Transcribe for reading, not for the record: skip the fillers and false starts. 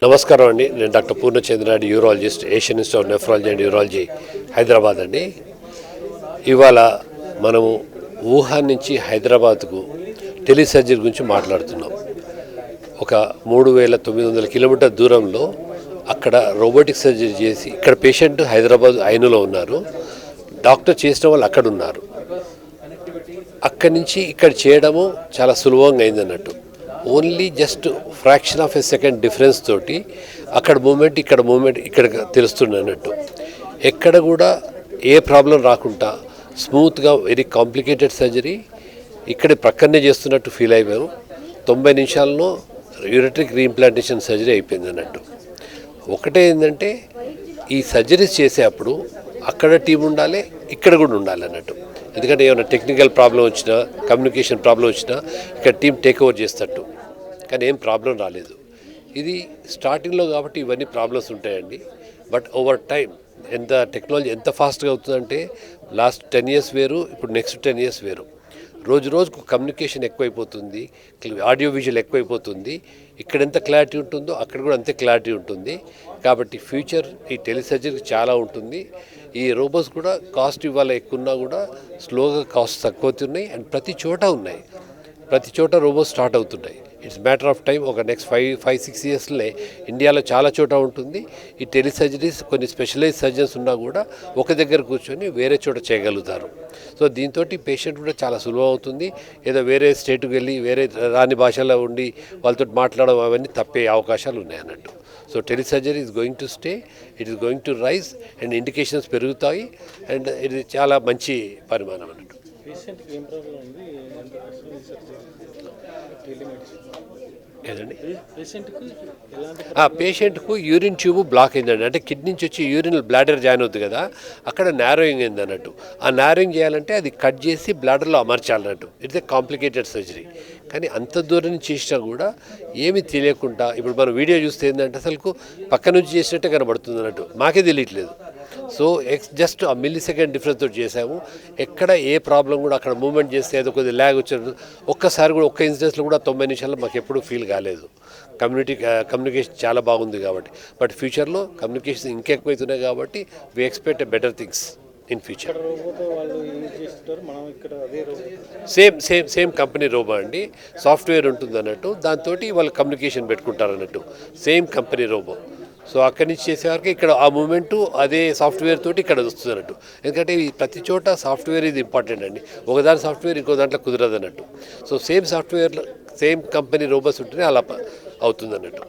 నమస్కారం అండి. నేను doctor Purnachandra Reddy, urologist, Asian institute of nephrology and urology, Hyderabad అండి. ఇవాళ మనము వుహాన్ నుంచి హైదరాబాద్కు టెలిసర్జరీ గురించి మాట్లాడుతున్నాం. ఒక 3900 కిలోమీటర్ దూరంలో అక్కడ రోబోటిక్ సర్జరీ చేసి ఇక్కడ పేషెంట్ హైదరాబాద్ ఐనులో ఉన్నారు. డాక్టర్ చేసిన వాళ్ళు అక్కడ ఉన్నారు. అక్కడి నుంచి ఇక్కడ చేయడము చాలా సులభంగా అయిందన్నట్టు. Only just fraction of a second difference తోటి అక్కడ మూమెంట్ ఇక్కడ తెలుస్తున్నట్టు. ఎక్కడ కూడా ఏ ప్రాబ్లం రాకుండా స్మూత్గా వెరీ కాంప్లికేటెడ్ సర్జరీ ఇక్కడ ప్రక్కనే చేస్తున్నట్టు ఫీల్ అయిపోయాము. 90 నిమిషాల్లో యూరెట్రిక్ రీఇంప్లాంటేషన్ సర్జరీ అయిపోయింది అన్నట్టు. ఒకటే ఏంటంటే ఈ సర్జరీస్ చేసేటప్పుడు అక్కడ టీం ఉండాలి, ఇక్కడ కూడా ఉండాలి అన్నట్టు. ఎందుకంటే ఏమైనా టెక్నికల్ ప్రాబ్లం వచ్చినా, కమ్యూనికేషన్ ప్రాబ్లం వచ్చినా ఇక్కడ టీం టేక్ ఓవర్ చేస్తట్టు. కానీ ఏం ప్రాబ్లం రాలేదు. ఇది స్టార్టింగ్లో కాబట్టి ఇవన్నీ ప్రాబ్లమ్స్ ఉంటాయండి. బట్ ఓవర్ టైం టెక్నాలజీ ఎంత ఫాస్ట్గా అవుతుందంటే లాస్ట్ 10 years వేరు, ఇప్పుడు నెక్స్ట్ 10 years వేరు. రోజుకు కమ్యూనికేషన్ ఎక్కువైపోతుంది, ఆడియో విజువల్ ఎక్కువైపోతుంది. ఇక్కడ ఎంత క్లారిటీ ఉంటుందో అక్కడ కూడా అంతే క్లారిటీ ఉంటుంది. కాబట్టి ఫ్యూచర్ ఈ టెలిసర్జరీకి చాలా ఉంటుంది. ఈ రోబోట్స్ కూడా కాస్ట్ ఇవాళ ఎక్కువ ఉన్నా కూడా స్లోగా కాస్ట్ తక్కువ అవుతున్నాయి అండ్ ప్రతి చోట రోబోట్స్ స్టార్ట్ అవుతున్నాయి. It's matter of time. ఒక నెక్స్ట్ 5-6 yearsలో ఇండియాలో చాలా చోట ఉంటుంది. ఈ టెలిసర్జరీస్ కొన్ని స్పెషలైజ్ సర్జన్స్ ఉన్నా కూడా ఒక దగ్గర కూర్చొని వేరే చోట చేయగలుగుతారు. సో దీంతో పేషెంట్ కూడా చాలా సులభం అవుతుంది. ఏదో వేరే స్టేట్కి వెళ్ళి వేరే రాని భాషలో ఉండి వాళ్ళతో మాట్లాడడం అవన్నీ తప్పే అవకాశాలు ఉన్నాయన్నట్టు. So telesurgery is going to stay, it is going to rise and indications పెరుగుతాయి అండ్ ఇది చాలా మంచి పరిమాణం అన్నట్టు. ఏదండి పేషెంట్కు యూరిన్ ట్యూబ్ బ్లాక్ అయిందండి. అంటే కిడ్నీ నుంచి వచ్చి యూరిన్ బ్లాడర్ జాయిన్ అవుతుంది కదా, అక్కడ నారోయింగ్ అయింది అన్నట్టు. ఆ నారోయింగ్ చేయాలంటే అది కట్ చేసి బ్లాడర్లో అమర్చాలన్నట్టు. It's a complicated surgery. కానీ అంత దూరం చేసినా కూడా ఏమీ తెలియకుండా ఇప్పుడు మనం వీడియో చూస్తే ఏంటంటే అసలు పక్క నుంచి చేసినట్టే కనబడుతుంది అన్నట్టు, మాకే తెలియట్లేదు. సో జస్ట్ ఆ మిల్లీ-సెకండ్ డిఫరెన్స్ తోటి చేసాము. ఎక్కడ ఏ ప్రాబ్లం కూడా అక్కడ మూవ్మెంట్ చేస్తే ఏదో కొద్దిగా ల్యాగ్ వచ్చారు. ఒక్కసారి కూడా ఒక్క ఇన్సిడెంట్స్లో కూడా 90 నిమిషాల్లో మాకు ఎప్పుడూ ఫీల్ కాలేదు. కమ్యూనికేషన్ చాలా బాగుంది కాబట్టి. బట్ ఫ్యూచర్లో కమ్యూనికేషన్ ఇంకెక్కువైతున్నాయి కాబట్టి we expect better things in future. Same company robo అండి. సాఫ్ట్వేర్ ఉంటుంది అన్నట్టు, దాంతో వాళ్ళు కమ్యూనికేషన్ పెట్టుకుంటారు అన్నట్టు. Same company robo. సో అక్కడి నుంచి చేసేవారికి ఇక్కడ ఆ మూమెంటు అదే సాఫ్ట్వేర్ తోటి ఇక్కడ వస్తుంది అన్నట్టు. ఎందుకంటే ప్రతి చోట సాఫ్ట్వేర్ ఇది ఇంపార్టెంట్ అండి. ఒకదాని సాఫ్ట్వేర్ ఇంకో దాంట్లో కుదరదు అన్నట్టు. సో సేమ్ సాఫ్ట్వేర్లో సేమ్ కంపెనీ రోబోస్ ఉంటేనే అలా అవుతుంది అన్నట్టు.